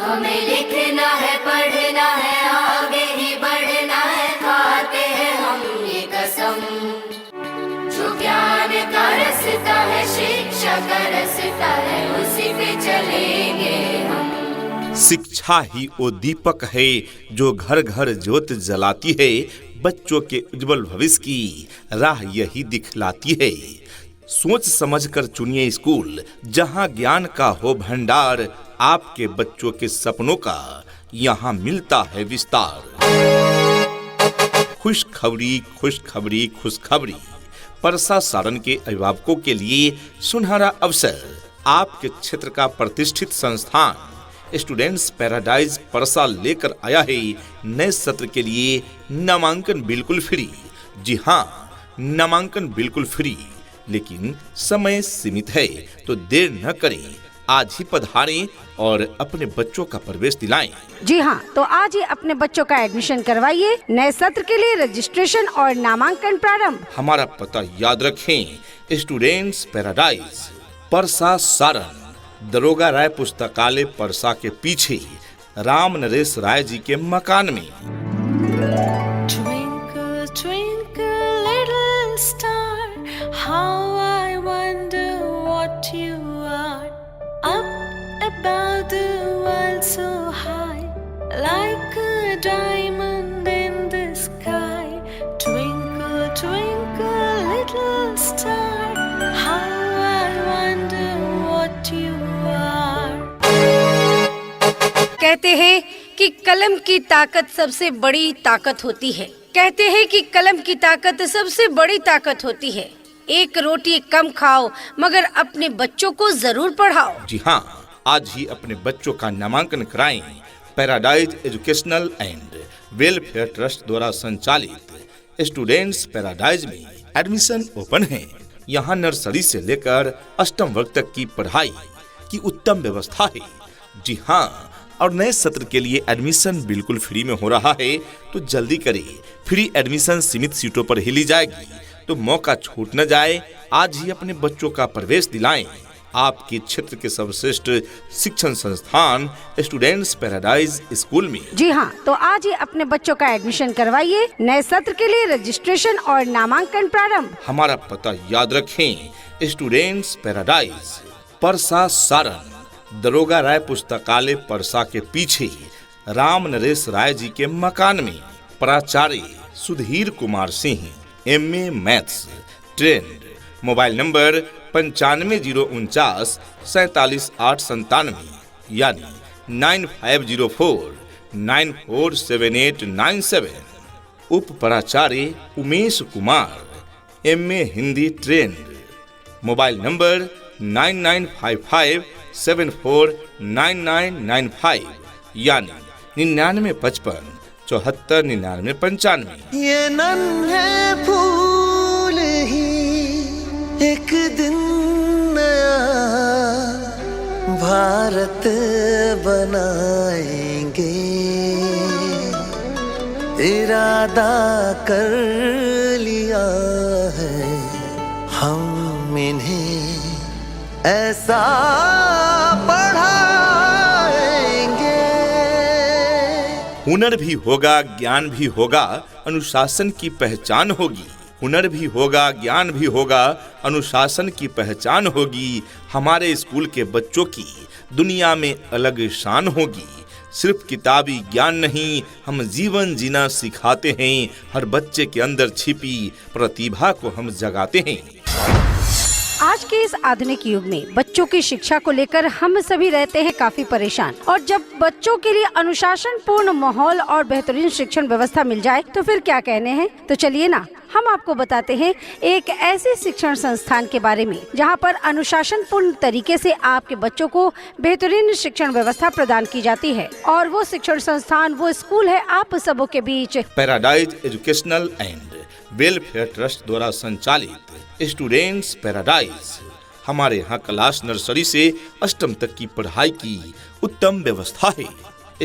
हमें लिखना है, पढ़ना है, आगे ही बढ़ना है, खाते हैं हम ये कसम। जो ज्ञान का रास्ता है, शिक्षा का रास्ता है, उसी पे चलेंगे हम। शिक्षा ही वो दीपक है जो घर घर ज्योत जलाती है, बच्चों के उज्जवल भविष्य की राह यही दिखलाती है। सोच समझकर चुनिए स्कूल जहां ज्ञान का हो भंडार, आपके बच्चों के सपनों का यहाँ मिलता है विस्तार। खुशखबरी खुशखबरी खुशखबरी, परसा सारण के अभिभावकों के लिए सुनहरा अवसर। आपके क्षेत्र का प्रतिष्ठित संस्थान स्टूडेंट्स पैराडाइज परसा लेकर आया है नए सत्र के लिए नामांकन बिल्कुल फ्री। जी हाँ, नामांकन बिल्कुल फ्री, लेकिन समय सीमित है, तो देर न करें, आज ही पधारें और अपने बच्चों का प्रवेश दिलाएं। जी हाँ, तो आज ही अपने बच्चों का एडमिशन करवाइए। नए सत्र के लिए रजिस्ट्रेशन और नामांकन प्रारंभ। हमारा पता याद रखें, स्टूडेंट्स पैराडाइज परसा सारण, दरोगा राय पुस्तकालय परसा के पीछे राम नरेश राय जी के मकान में। Twinkle, twinkle, little star, how I wonder what you are. Up above the world so high, like a diamond in the sky. Twinkle, twinkle, little star, how I wonder what you are. कहते हैं कि कलम की ताकत सबसे बड़ी ताकत होती है। कहते हैं कि कलम की ताकत सबसे बड़ी ताकत होती है। एक रोटी कम खाओ, मगर अपने बच्चों को जरूर पढ़ाओ। जी हाँ, आज ही अपने बच्चों का नामांकन कराएं। Paradise educational and welfare trust द्वारा संचालित स्टूडेंट्स पैराडाइज में एडमिशन ओपन है। यहाँ नर्सरी से लेकर अष्टम वर्ग तक की पढ़ाई की उत्तम व्यवस्था है। जी हाँ, और नए सत्र के लिए एडमिशन बिल्कुल फ्री में हो रहा है, तो जल्दी करें। फ्री एडमिशन सीमित सीटों पर ही ली जाएगी, तो मौका छूट न जाए। आज ही अपने बच्चों का प्रवेश दिलाएं आपके क्षेत्र के सर्वश्रेष्ठ शिक्षण संस्थान स्टूडेंट्स पैराडाइज स्कूल में। जी हाँ, तो आज ही अपने बच्चों का एडमिशन करवाइए। नए सत्र के लिए रजिस्ट्रेशन और नामांकन प्रारंभ। हमारा पता याद रखें, स्टूडेंट्स पैराडाइज परसा सारण, दरोगा राय पुस्तकालय परसा के पीछे राम नरेश राय जी के मकान में। प्राचार्य Sudhir Kumar Singh, MA maths, trend. Mobile number 9509 47897, यानी 9504 947897। उप प्राचार्य Umesh Kumar, MA Hindi, trend. Mobile number 9955 749995, यानी 9955 74 99 95। ये नन्हे फूल ही एक दिन नया भारत बनाएंगे, इरादा कर लिया है हम इन्हें ऐसा पढ़ाएंगे। हुनर भी होगा, ज्ञान भी होगा, अनुशासन की पहचान होगी। हुनर भी होगा, ज्ञान भी होगा, अनुशासन की पहचान होगी। हमारे स्कूल के बच्चों की दुनिया में अलग शान होगी। सिर्फ किताबी ज्ञान नहीं, हम जीवन जीना सिखाते हैं। हर बच्चे के अंदर छिपी प्रतिभा को हम जगाते हैं। आज के इस आधुनिक युग में बच्चों की शिक्षा को लेकर हम सभी रहते हैं काफी परेशान, और जब बच्चों के लिए अनुशासन पूर्ण माहौल और बेहतरीन शिक्षण व्यवस्था मिल जाए तो फिर क्या कहने हैं। तो चलिए ना, हम आपको बताते हैं एक ऐसे शिक्षण संस्थान के बारे में जहां पर अनुशासन पूर्ण तरीके से आपके बच्चों को बेहतरीन शिक्षण व्यवस्था प्रदान की जाती है। और वो शिक्षण संस्थान, वो स्कूल है आप सबों के बीच। Paradise educational and welfare trust द्वारा संचालित स्टूडेंट्स पैराडाइज। हमारे यहाँ क्लास नर्सरी से अष्टम तक की पढ़ाई की उत्तम व्यवस्था है।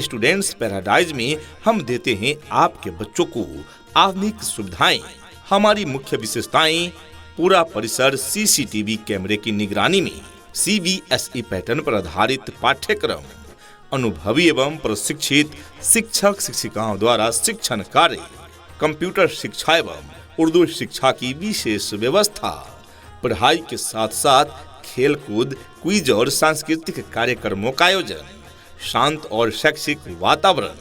स्टूडेंट्स पैराडाइज में हम देते हैं आपके बच्चों को आधुनिक सुविधाएं। हमारी मुख्य विशेषताएं: पूरा परिसर CCTV कैमरे की निगरानी में, CBSE पैटर्न पर आधारित पाठ्यक्रम, अनुभवी एवं प्रशिक्षित शिक्षक शिक्षिकाओं द्वारा शिक्षण कार्य, कंप्यूटर शिक्षा एवं उर्दू शिक्षा की विशेष व्यवस्था, पढ़ाई के साथ साथ खेलकूद, क्विज और सांस्कृतिक कार्यक्रमों का आयोजन, शांत और शैक्षिक वातावरण,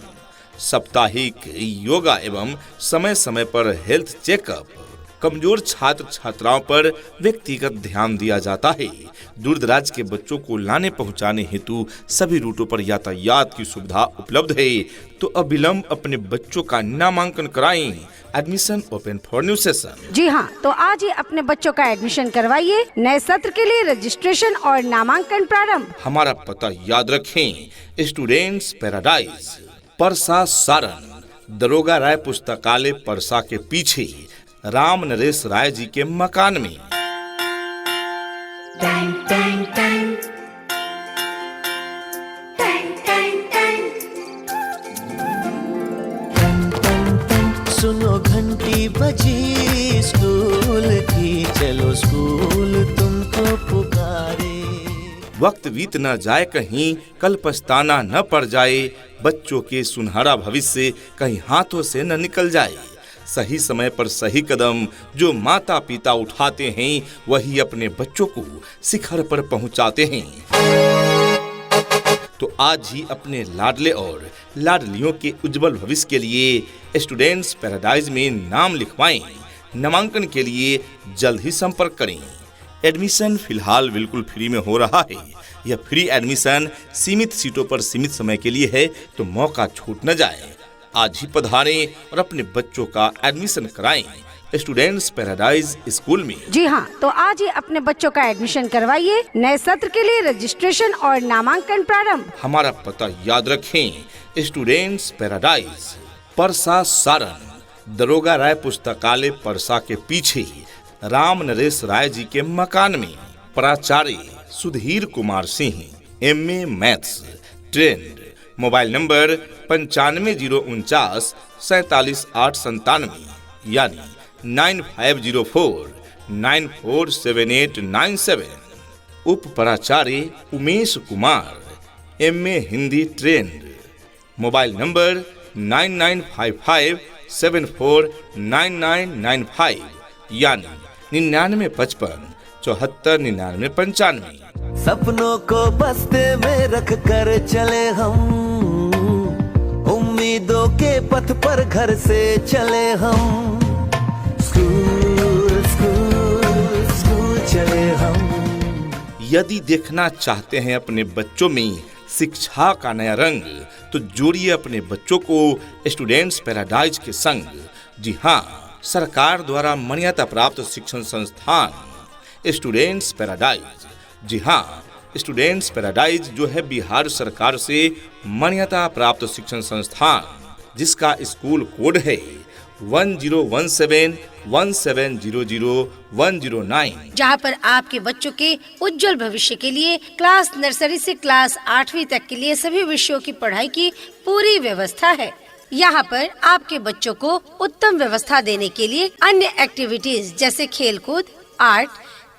साप्ताहिक योगा एवं समय समय पर हेल्थ चेकअप, कमजोर छात्र छात्राओं पर व्यक्तिगत ध्यान दिया जाता है। दूर दराज के बच्चों को लाने पहुंचाने हेतु सभी रूटों पर यातायात की सुविधा उपलब्ध है। तो अविलंब अपने बच्चों का नामांकन कराएं। Admission open for new session. जी हाँ, तो आज ही अपने बच्चों का एडमिशन करवाइए। नए सत्र के लिए रजिस्ट्रेशन और नामांकन प्रारंभ। हमारा पता याद रखें, स्टूडेंट्स पैराडाइज, परसा सारण, दरोगा राय पुस्तकालय परसा के पीछे राम नरेश राय जी के मकान में। सुनो घंटी बजी स्कूल की, चलो स्कूल तुमको पुकारे। वक्त बीत न जाए कहीं, कल पछताना न पड़ जाए, बच्चों के सुनहरा भविष्य कहीं हाथों से न निकल जाए। सही समय पर सही कदम जो माता पिता उठाते हैं, वही अपने बच्चों को शिखर पर पहुंचाते हैं। तो आज ही अपने लाडले और लाडलियों के उज्जवल भविष्य के लिए स्टूडेंट्स पैराडाइज में नाम लिखवाएं। नामांकन के लिए जल्द ही संपर्क करें। एडमिशन फिलहाल बिल्कुल फ्री में हो रहा है। यह फ्री एडमिशन सीमित सीटों पर सीमित समय के लिए है, तो मौका छूट न जाए। आज ही पधारें और अपने बच्चों का एडमिशन कराएं स्टूडेंट्स पैराडाइज स्कूल में। जी हाँ, तो आज ही अपने बच्चों का एडमिशन करवाइए। नए सत्र के लिए रजिस्ट्रेशन और नामांकन प्रारंभ। हमारा पता याद रखें, स्टूडेंट्स पैराडाइज, परसा सारण, दरोगा राय पुस्तकालय परसा के पीछे राम नरेश राय जी के मकान में। प्राचार्य Sudhir Kumar Singh, MA maths, trend. Mobile number 9509 47897, यानी 9504 947897। उप प्राचार्य Umesh Kumar, MA Hindi, trend. Mobile number 9955 749995, यानी 9955 74 9995। सपनों को बस्ते में रख कर चले हम, उम्मीदों के पथ पर घर से चले हम। स्कूल स्कूल स्कूल चले हम। यदि देखना चाहते हैं अपने बच्चों में शिक्षा का नया रंग, तो जोड़िए अपने बच्चों को स्टूडेंट्स पैराडाइज के संग। जी हाँ, सरकार द्वारा मान्यता प्राप्त शिक्षण संस्थान स्टूडेंट्स पैराडाइज। जी हाँ, स्टूडेंट्स पैराडाइज जो है बिहार सरकार से मान्यता प्राप्त शिक्षण संस्थान, जिसका स्कूल कोड है 101717000109, जहाँ पर आपके बच्चों के उज्जवल भविष्य के लिए क्लास नर्सरी से क्लास 8वीं तक के लिए सभी विषयों की पढ़ाई की पूरी व्यवस्था है। यहाँ पर आपके बच्चों को उत्तम व्यवस्था देने के लिए अन्य एक्टिविटीज जैसे खेलकूद, आर्ट,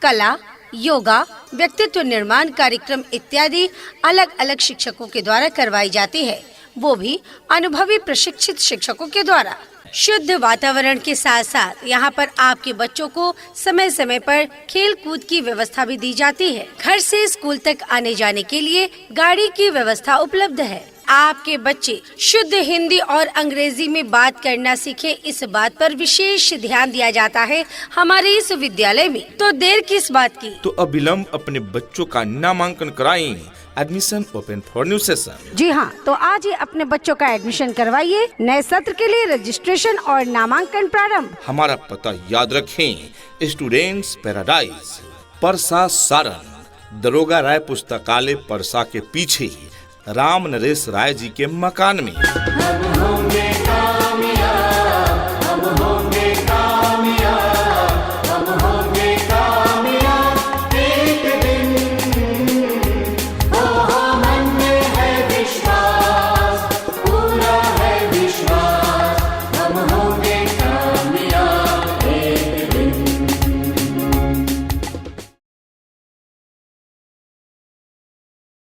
कला, योगा, व्यक्तित्व निर्माण कार्यक्रम इत्यादि अलग अलग शिक्षकों के द्वारा करवाई जाती है, वो भी अनुभवी प्रशिक्षित शिक्षकों के द्वारा। शुद्ध वातावरण के साथ साथ यहाँ पर आपके बच्चों को समय समय पर खेल कूद की व्यवस्था भी दी जाती है। घर से स्कूल तक आने जाने के लिए गाड़ी की व्यवस्था उपलब्ध है। आपके बच्चे शुद्ध हिंदी और अंग्रेजी में बात करना सीखे, इस बात पर विशेष ध्यान दिया जाता है हमारे इस विद्यालय में। तो देर किस बात की, तो अविलंब अपने बच्चों का नामांकन कराएं। Admission open for new session. जी हाँ, तो आज ही अपने बच्चों का एडमिशन करवाइए। नए सत्र के लिए रजिस्ट्रेशन और नामांकन प्रारंभ। हमारा पता याद रखें, स्टूडेंट्स पैराडाइज, परसा सारण, दरोगा राय पुस्तकालय परसा के पीछे राम नरेश राय जी के मकान में।